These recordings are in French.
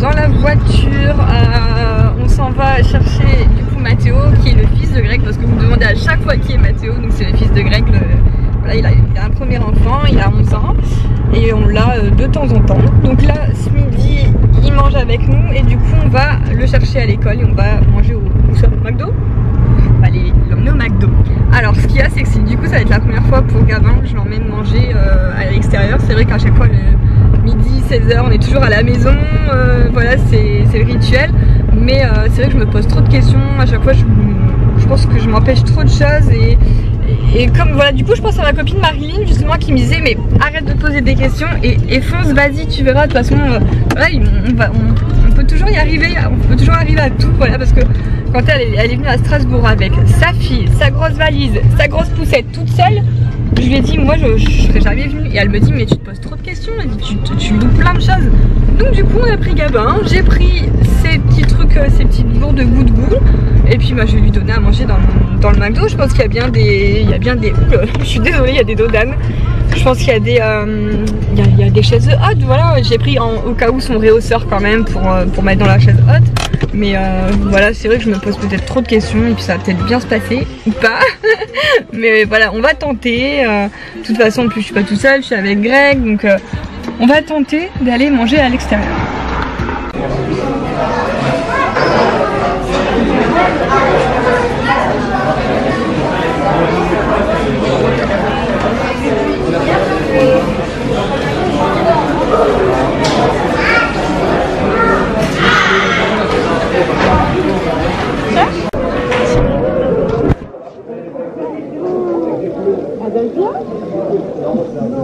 dans la voiture, on s'en va chercher du coup Mathéo qui est le fils de Greg, parce que vous me demandez à chaque fois qui est Mathéo, donc c'est le fils de Greg. Voilà, il a un premier enfant, il a 11 ans et on l'a de temps en temps. Donc là ce midi il mange avec nous et du coup on va le chercher à l'école et on va manger au McDo. On va aller l'emmener au McDo. Alors ce qu'il y a c'est que du coup ça va être la première fois pour Gabin que je l'emmène manger à l'extérieur. C'est vrai qu'à chaque fois le midi 16h on est toujours à la maison, voilà c'est le rituel. Mais c'est vrai que je me pose trop de questions, à chaque fois je pense que je m'empêche trop de choses et comme voilà, du coup je pense à ma copine Marilyn justement qui me disait mais arrête de poser des questions et fonce, vas-y tu verras, de toute façon voilà, on peut toujours y arriver, on peut toujours arriver à tout, voilà, parce que quand elle est venue à Strasbourg avec sa fille, sa grosse valise, sa grosse poussette toute seule, je lui ai dit moi je serais jamais venue et elle me dit mais tu te poses trop de questions, elle dit tu loupes plein de choses. Donc du coup on a pris Gabin, j'ai pris ces petits trucs, ces petites bourres de goût et puis je vais lui donner à manger dans le McDo. Je pense qu'il y a bien des, je suis désolée, il y a des dodanes. Je pense qu'il y a des, il y a des chaises hautes, voilà. J'ai pris au cas où son réhausseur quand même pour mettre dans la chaise haute. Mais voilà, c'est vrai que je me pose peut-être trop de questions et puis ça va peut-être bien se passer ou pas. Mais voilà, on va tenter. De toute façon, en plus je suis pas tout seul, je suis avec Greg, donc on va tenter d'aller manger à l'extérieur.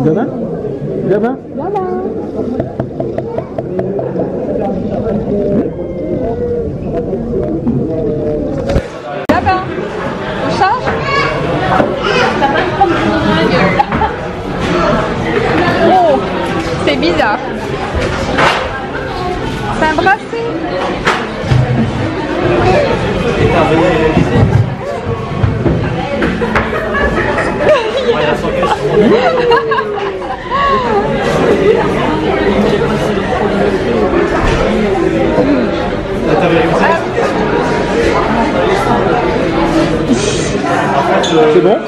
Gabin? Gabin? Gabin, on change? Oh, c'est bizarre. C'est un bracelet. C'est bon?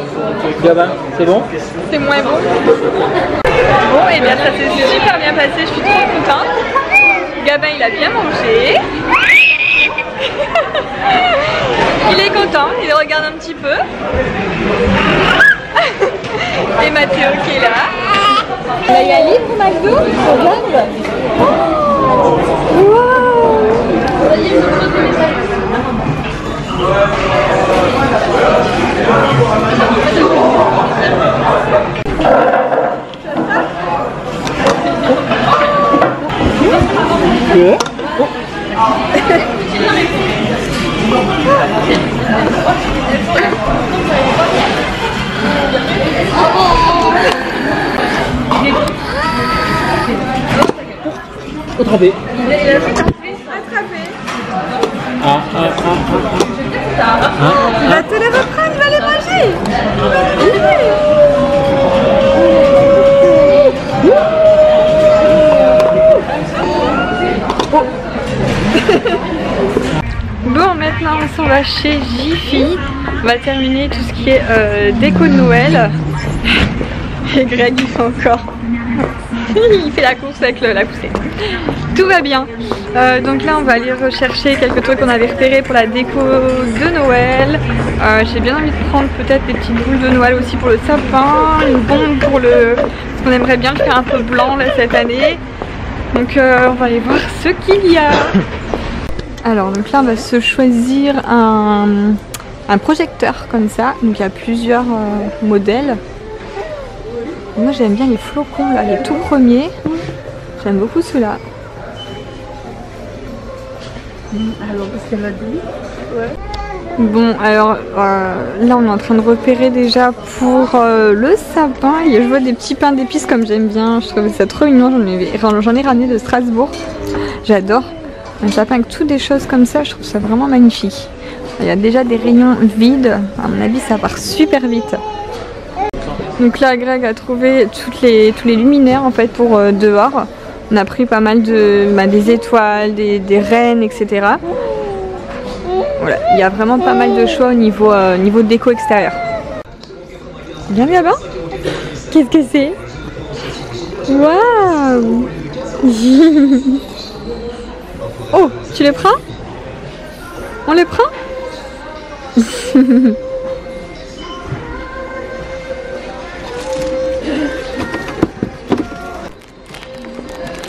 Gabin, c'est bon? C'est moins bon. Bon, et bien ça s'est super bien passé, je suis trop contente. Gabin il a bien mangé. Il est content, il regarde un petit peu. Et Mathéo qui est là. Là il y a libre au McDo, regarde. Wow. Attrapé. Il a attrapé. Il va te les reprendre, il va les manger. Bon, maintenant on s'en va chez Jiffy. On va terminer tout ce qui est déco de Noël. Et Greg il fait encore. Il fait la course avec la poussette. Tout va bien. Donc là on va aller rechercher quelques trucs qu'on avait repérés pour la déco de Noël. J'ai bien envie de prendre peut-être des petites boules de Noël aussi pour le sapin, une bombe pour le... parce qu'on aimerait bien le faire un peu blanc là cette année. Donc on va aller voir ce qu'il y a. Alors donc là on va se choisir un projecteur comme ça. Donc il y a plusieurs modèles. Moi j'aime bien les flocons là, les tout premiers. J'aime beaucoup ceux-là. Alors parce qu'elle a dit. Ouais. Bon alors là on est en train de repérer déjà pour le sapin. Je vois des petits pains d'épices comme j'aime bien. Je trouve ça trop mignon. J'en ai ramené de Strasbourg. J'adore. Un sapin avec toutes des choses comme ça, je trouve ça vraiment magnifique. Il y a déjà des rayons vides. À mon avis ça part super vite. Donc là Greg a trouvé tous les luminaires en fait pour dehors. On a pris pas mal de des étoiles, des rennes, etc. Voilà, il y a vraiment pas mal de choix au niveau, niveau déco extérieur. Bien là-bas. Qu'est-ce que c'est? Waouh. Oh, tu les prends? On les prend?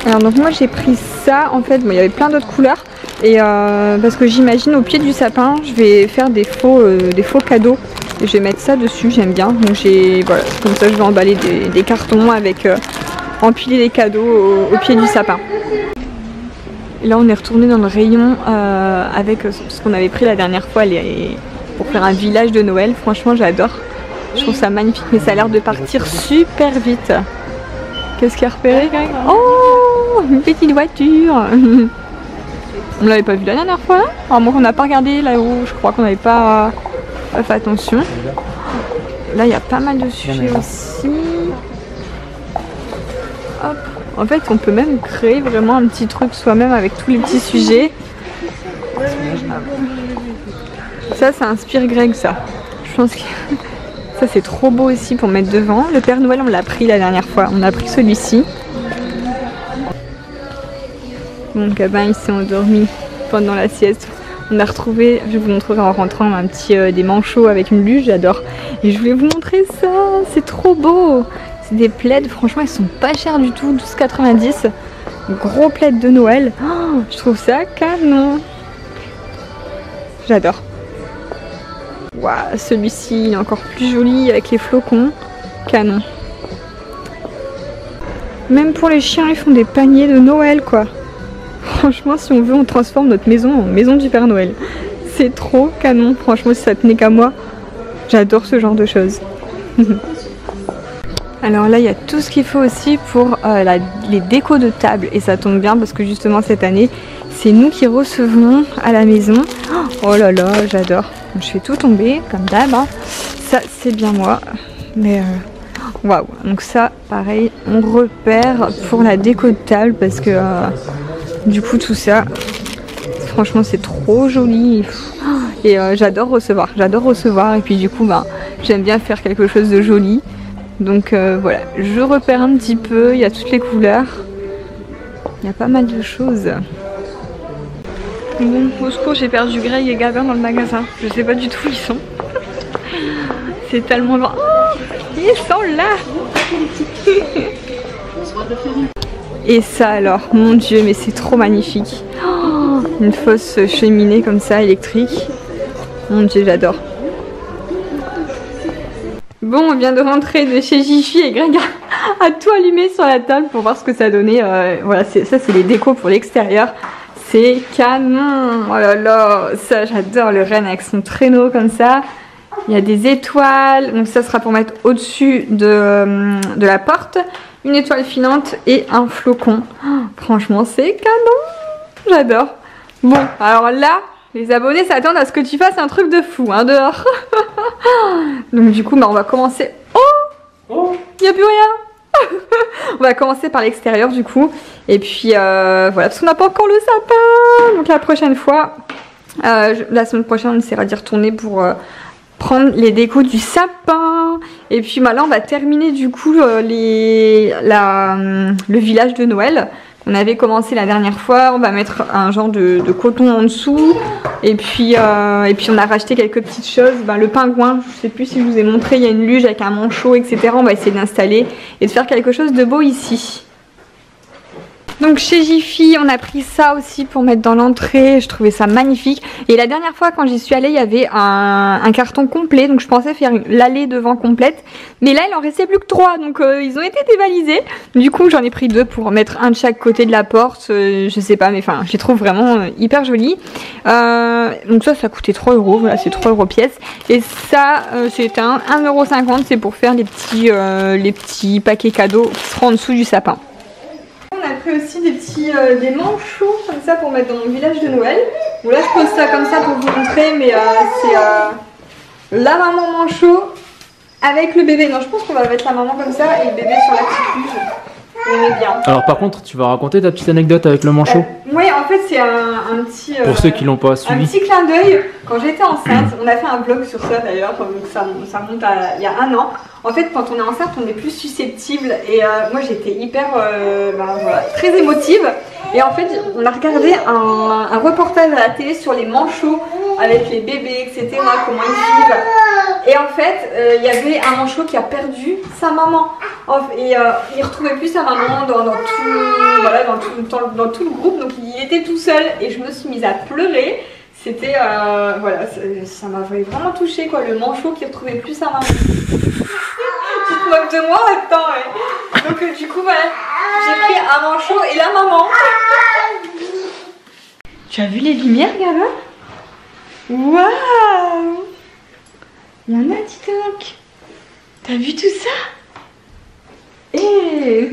Alors donc moi j'ai pris ça en fait, bon, il y avait plein d'autres couleurs et parce que j'imagine au pied du sapin je vais faire des faux cadeaux et je vais mettre ça dessus, j'aime bien. Donc j'ai voilà, comme ça je vais emballer des cartons avec empiler les cadeaux au pied du sapin. Et là on est retourné dans le rayon avec ce qu'on avait pris la dernière fois pour faire un village de Noël. Franchement j'adore, je trouve ça magnifique mais ça a l'air de partir super vite. Qu'est-ce qu'il y a repéré? Oh, une petite voiture. On l'avait pas vu la dernière fois, alors moi on n'a pas regardé là-haut, je crois qu'on n'avait pas fait attention. Là il y a pas mal de sujets aussi. Hop. En fait on peut même créer vraiment un petit truc soi-même avec tous les petits sujets. Ça inspire Greg ça. Je pense que ça c'est trop beau aussi pour mettre devant. Le Père Noël on l'a pris la dernière fois, on a pris celui-ci. Mon cabin il s'est endormi pendant la sieste. On a retrouvé, je vais vous montrer en rentrant un petit des manchots avec une luge, j'adore. Et je voulais vous montrer ça, c'est trop beau. C'est des plaids, franchement ils sont pas chers du tout, 12,90. Gros plaids de Noël. Oh, je trouve ça canon. J'adore. Waouh, celui-ci il est encore plus joli avec les flocons. Canon. Même pour les chiens ils font des paniers de Noël quoi. Franchement si on veut on transforme notre maison en maison du Père Noël. C'est trop canon, franchement si ça tenait qu'à moi. J'adore ce genre de choses. Alors là il y a tout ce qu'il faut aussi pour les décos de table. Et ça tombe bien parce que justement cette année c'est nous qui recevons à la maison. Oh là là j'adore. Je fais tout tomber comme d'hab hein. Ça c'est bien moi. Mais waouh. Donc ça pareil on repère pour la déco de table parce que du coup tout ça franchement c'est trop joli. Et j'adore recevoir et puis du coup j'aime bien faire quelque chose de joli. Donc voilà, je repère un petit peu, il y a toutes les couleurs. Il y a pas mal de choses. Bon, au secours, j'ai perdu Greg et Gabin dans le magasin. Je sais pas du tout où ils sont. C'est tellement loin. Oh, ils sont là. Et ça alors, mon dieu, mais c'est trop magnifique. Oh, une fausse cheminée comme ça, électrique. Mon dieu, j'adore. Bon, on vient de rentrer de chez Jiffy et Greg a tout allumé sur la table pour voir ce que ça donnait. Voilà, ça c'est les décos pour l'extérieur. C'est canon. Oh là là, ça j'adore le renne avec son traîneau comme ça. Il y a des étoiles, donc ça sera pour mettre au-dessus de la porte. Une étoile filante et un flocon. Oh, franchement, c'est canon. J'adore. Bon, alors là... Les abonnés s'attendent à ce que tu fasses un truc de fou, hein, dehors. Donc du coup, on va commencer... Oh, il n'y a plus rien. On va commencer par l'extérieur du coup. Et puis, voilà, parce qu'on n'a pas encore le sapin. Donc la prochaine fois, la semaine prochaine, on essaiera d'y retourner pour prendre les décos du sapin. Et puis là, on va terminer du coup le village de Noël. On avait commencé la dernière fois, on va mettre un genre de coton en dessous. Et puis on a racheté quelques petites choses. Le pingouin, je sais plus si je vous ai montré, il y a une luge avec un manchot, etc. On va essayer d'installer et de faire quelque chose de beau ici. Donc chez Jiffy, on a pris ça aussi pour mettre dans l'entrée. Je trouvais ça magnifique. Et la dernière fois quand j'y suis allée, il y avait un carton complet. Donc je pensais faire l'allée devant complète. Mais là, il en restait plus que 3. Donc ils ont été dévalisés. Du coup, j'en ai pris 2 pour mettre un de chaque côté de la porte. Je sais pas, mais enfin, je les trouve vraiment hyper jolis. Donc ça coûtait 3 €. Voilà, c'est 3 € pièce. Et ça, c'est 1,50 €. C'est pour faire les petits paquets cadeaux qui seront en dessous du sapin. On a pris aussi des manchots comme ça pour mettre dans mon village de Noël. Bon là je pose ça comme ça pour vous montrer, mais c'est la maman manchot avec le bébé. Non, je pense qu'on va mettre la maman comme ça et le bébé sur la petite luge. J'aimais bien. Alors par contre, tu vas raconter ta petite anecdote avec le manchot Oui, en fait, c'est un petit... pour ceux qui l'ont pas un suivi. petit clin d'œil. Quand j'étais enceinte, on a fait un vlog sur ça d'ailleurs, donc ça remonte à il y a 1 an. En fait, quand on est enceinte, on est plus susceptible. Et moi, j'étais hyper, voilà, très émotive. Et en fait, on a regardé un reportage à la télé sur les manchots avec les bébés, etc. Comment ils vivent. Et en fait, il y avait un manchot qui a perdu sa maman. Et il retrouvait plus sa maman dans tout le groupe. Donc il était tout seul. Et je me suis mise à pleurer. C'était, voilà, ça m'avait vraiment touchée, quoi. Le manchot qui retrouvait plus sa maman. Tu te moques de moi? Attends, ouais. Donc du coup, voilà, j'ai pris un manchot et la maman. Tu as vu les lumières, Gala? Waouh! Il y en a, dis donc. T'as vu tout ça? Et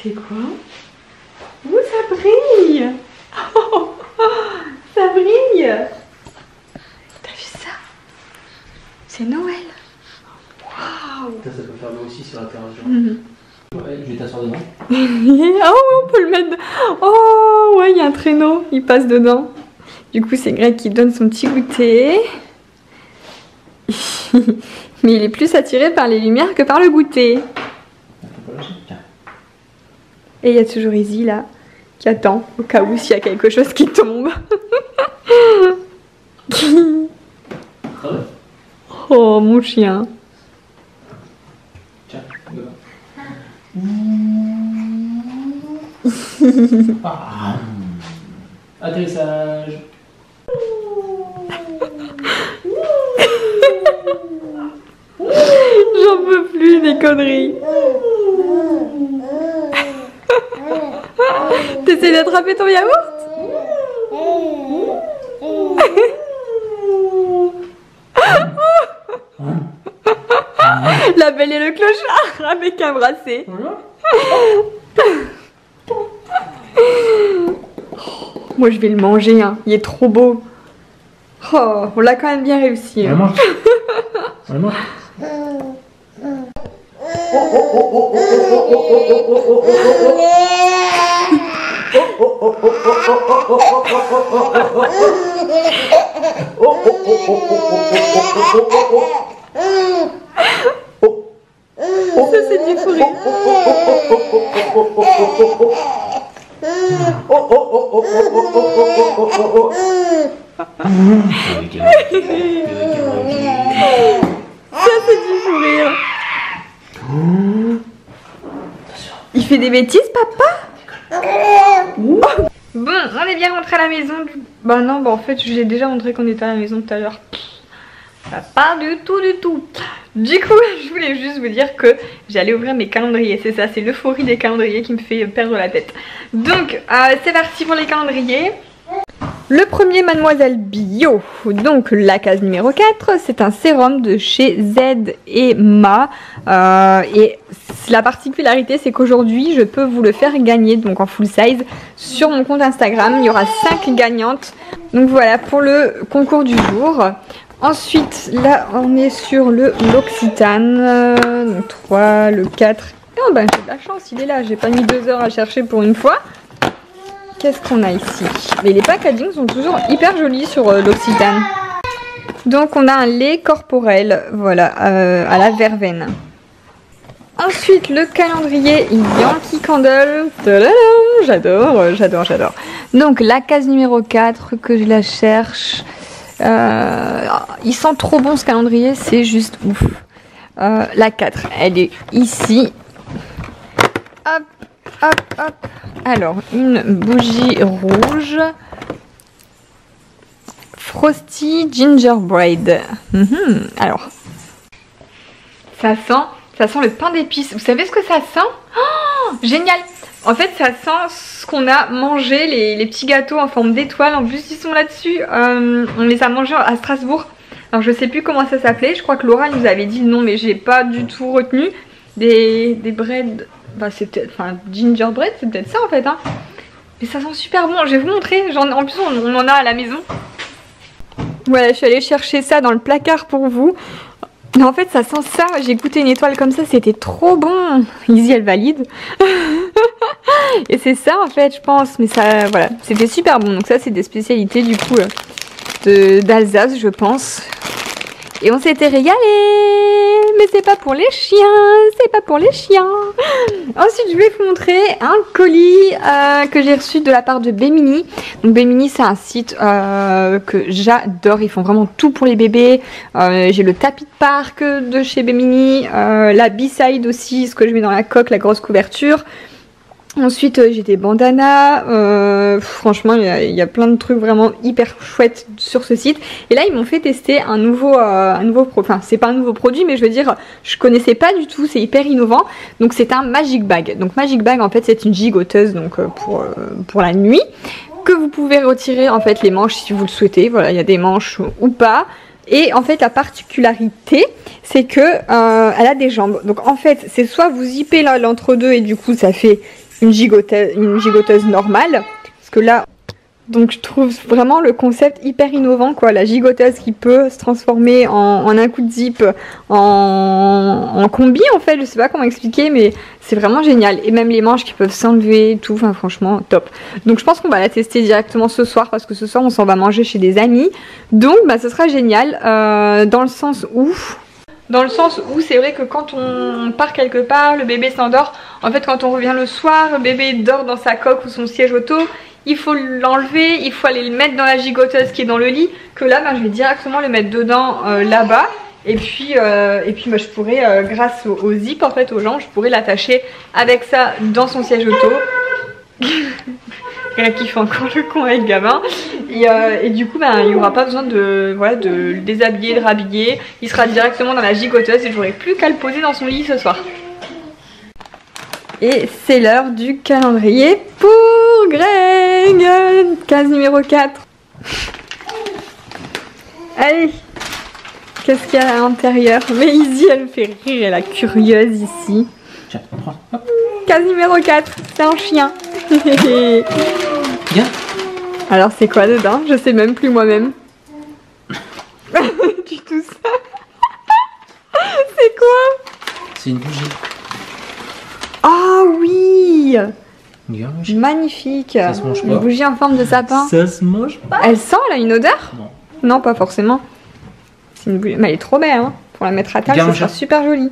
c'est quoi? Ouh, ça brille! Oh, ça brille! T'as vu ça? C'est Noël! Waouh! Ça peut faire nous aussi sur la terrasse. Ouais, je vais t'asseoir dedans. Oh, on peut le mettre. Oh, ouais, il y a un traîneau, il passe dedans. Du coup, c'est Greg qui donne son petit goûter. Mais il est plus attiré par les lumières que par le goûter. Et il y a toujours Izzy là, qui attend au cas où s'il y a quelque chose qui tombe. Oh, mon chien. Tiens, atterrissage. J'en peux plus des conneries. T'essaies d'attraper ton yaourt? La Belle et le Clochard avec un bracelet. Moi je vais le manger, hein. Il est trop beau. Oh, on l'a quand même bien réussi. Hein. Ça c'est du fou rire. Ça c'est du fou rire. Il fait des bêtises, papa? Bon, on est bien rentré à la maison. Bah non, bah en fait, j'ai déjà montré qu'on était à la maison tout à l'heure. Pas du tout, du tout. Du coup, je voulais juste vous dire que j'allais ouvrir mes calendriers. C'est ça, c'est l'euphorie des calendriers qui me fait perdre la tête. Donc, c'est parti pour les calendriers. Le premier, Mademoiselle Bio, donc la case numéro 4, c'est un sérum de chez Z et Ma. Et la particularité, c'est qu'aujourd'hui, je peux vous le faire gagner, donc en full size, sur mon compte Instagram. Il y aura 5 gagnantes. Donc voilà, pour le concours du jour. Ensuite, là, on est sur l'Occitane, donc 3, le 4. Oh ben, j'ai de la chance, il est là. J'ai pas mis 2 heures à chercher pour une fois. Qu'est-ce qu'on a ici? Mais les packagings sont toujours hyper jolis sur l'Occitane. Donc on a un lait corporel, voilà, à la verveine. Ensuite le calendrier Yankee Candle. J'adore, j'adore, j'adore. Donc la case numéro 4 que je la cherche. Il sent trop bon ce calendrier, c'est juste ouf. La 4, elle est ici. Hop, hop, hop. Alors, une bougie rouge. Frosty Gingerbread. Alors, ça sent le pain d'épices. Vous savez ce que ça sent? Oh, génial! En fait, ça sent ce qu'on a mangé, les petits gâteaux en forme d'étoile. En plus, ils sont là-dessus. On les a mangés à Strasbourg. Alors, je sais plus comment ça s'appelait. Je crois que Laura nous avait dit le nom, mais j'ai pas du tout retenu. Des bread... Bah, c'est peut-être... Enfin, gingerbread, c'est peut-être ça, en fait, hein. Mais ça sent super bon. Je vais vous montrer. En plus, on en a à la maison. Voilà, je suis allée chercher ça dans le placard pour vous. Mais en fait ça sent ça, j'ai goûté une étoile comme ça, c'était trop bon. Izzy elle valide. Et c'est ça en fait je pense, mais ça voilà, c'était super bon. Donc ça c'est des spécialités du coup d'Alsace je pense. Et on s'était régalé. Mais c'est pas pour les chiens, c'est pas pour les chiens. Ensuite je vais vous montrer un colis que j'ai reçu de la part de Bemini. Donc Bemini c'est un site que j'adore, ils font vraiment tout pour les bébés. J'ai le tapis de parc de chez Bemini, la B-side aussi, ce que je mets dans la coque, la grosse couverture. Ensuite j'ai des bandanas, franchement il y a plein de trucs vraiment hyper chouettes sur ce site. Et là ils m'ont fait tester un nouveau enfin c'est pas un nouveau produit mais je veux dire je connaissais pas du tout, c'est hyper innovant. Donc c'est un Magic Bag. Donc Magic Bag en fait c'est une gigoteuse donc pour la nuit que vous pouvez retirer en fait les manches si vous le souhaitez. Voilà il y a des manches ou pas. Et en fait la particularité c'est que elle a des jambes. Donc en fait c'est soit vous zippez l'entre-deux et du coup ça fait une gigoteuse normale, parce que là donc je trouve vraiment le concept hyper innovant quoi, la gigoteuse qui peut se transformer en un coup de zip en combi en fait, je sais pas comment expliquer mais c'est vraiment génial. Et même les manches qui peuvent s'enlever et tout, enfin franchement top. Donc je pense qu'on va la tester directement ce soir parce que ce soir on s'en va manger chez des amis, donc bah ce sera génial dans le sens où c'est vrai que quand on part quelque part, le bébé s'endort. En fait quand on revient le soir, le bébé dort dans sa coque ou son siège auto. Il faut l'enlever, il faut aller le mettre dans la gigoteuse qui est dans le lit. Que là je vais directement le mettre dedans là-bas. Et puis bah, je pourrais grâce au zip en fait aux jambes, je pourrais l'attacher avec ça dans son siège auto. Qui fait encore le con avec gamin. Et du coup il n'y aura pas besoin de le déshabiller, de rhabiller. Il sera directement dans la gigoteuse et je n'aurai plus qu'à le poser dans son lit ce soir. Et c'est l'heure du calendrier pour Greg. Case numéro 4. Allez, qu'est-ce qu'il y a à l'intérieur? Mais Izzy elle me fait rire, elle est curieuse ici. Tiens, prends. Hop. Case numéro 4, c'est un chien. Bien. Alors c'est quoi dedans? Je sais même plus moi-même. Du tout ça. C'est quoi? C'est une bougie. Ah oui. Regarde, magnifique. Ça se mange pas. Une bougie en forme de sapin. Ça se mange pas. Elle sent, elle a une odeur? Non. Non, pas forcément. C'est une bougie, mais elle est trop belle, hein. Pour la mettre à table, ça sera super joli.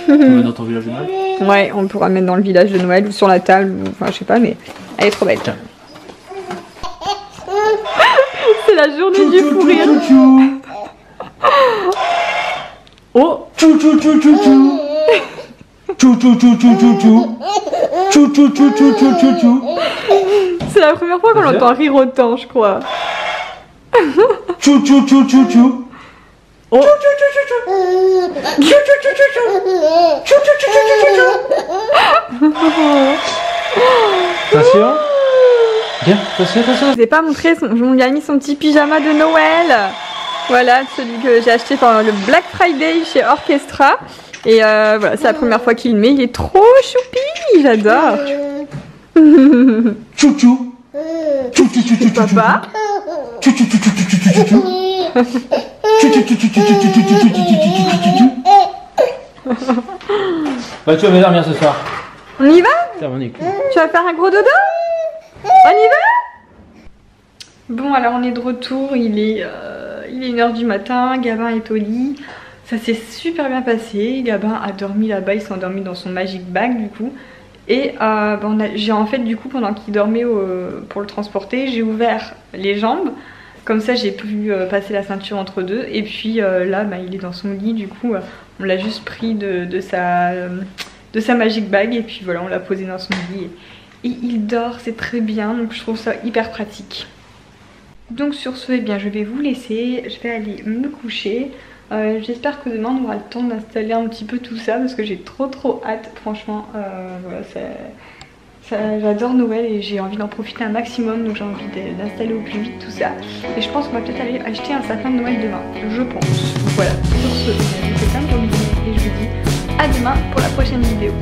On va mettre dans ton village de Noël. Ouais, on pourra mettre dans le village de Noël ou sur la table, ou enfin je sais pas, mais elle est trop belle. C'est la journée du fou rire. Oh, tchou tchou tchou tchou tchou. Tchou tchou tchou tchou tchou tchou. Tchou tchou tchou tchou tchou tchou tchou. C'est la première fois qu'on l'entend rire autant, je crois. Tchou tchou tchou tchou tchou. Oh. Attention. Bien, attention, attention. Je vous ai pas montré, il a mis son petit pyjama de Noël. Voilà, celui que j'ai acheté pendant le Black Friday chez Orchestra. Et voilà, c'est la première fois qu'il le met. Il est trop choupi, j'adore. Tchou tchou. Tchou tchou tchou tchou. Papa. Tchou tchou tchou tchou tchou tchou tchou. Bah tu vas dormir ce soir. On y va? On est cool. Tu vas faire un gros dodo? On y va? Bon alors on est de retour, il est 1h du matin, Gabin est au lit. Ça s'est super bien passé, Gabin a dormi là-bas, il s'est endormi dans son Magic Bag du coup. Et j'ai en fait du coup pendant qu'il dormait pour le transporter, j'ai ouvert les jambes. Comme ça j'ai pu passer la ceinture entre deux. Et puis là il est dans son lit, du coup on l'a juste pris de sa Magic Bag. Et puis voilà, on l'a posé dans son lit. Et il dort, c'est très bien, donc je trouve ça hyper pratique. Donc sur ce, eh bien, je vais vous laisser, je vais aller me coucher. J'espère que demain on aura le temps d'installer un petit peu tout ça parce que j'ai trop hâte, franchement. Voilà, j'adore Noël et j'ai envie d'en profiter un maximum, donc j'ai envie d'installer au plus vite tout ça. Et je pense qu'on va peut-être aller acheter un sapin de Noël demain, je pense. Donc voilà, sur ce, je vous fais plein de gros bisous et je vous dis à demain pour la prochaine vidéo.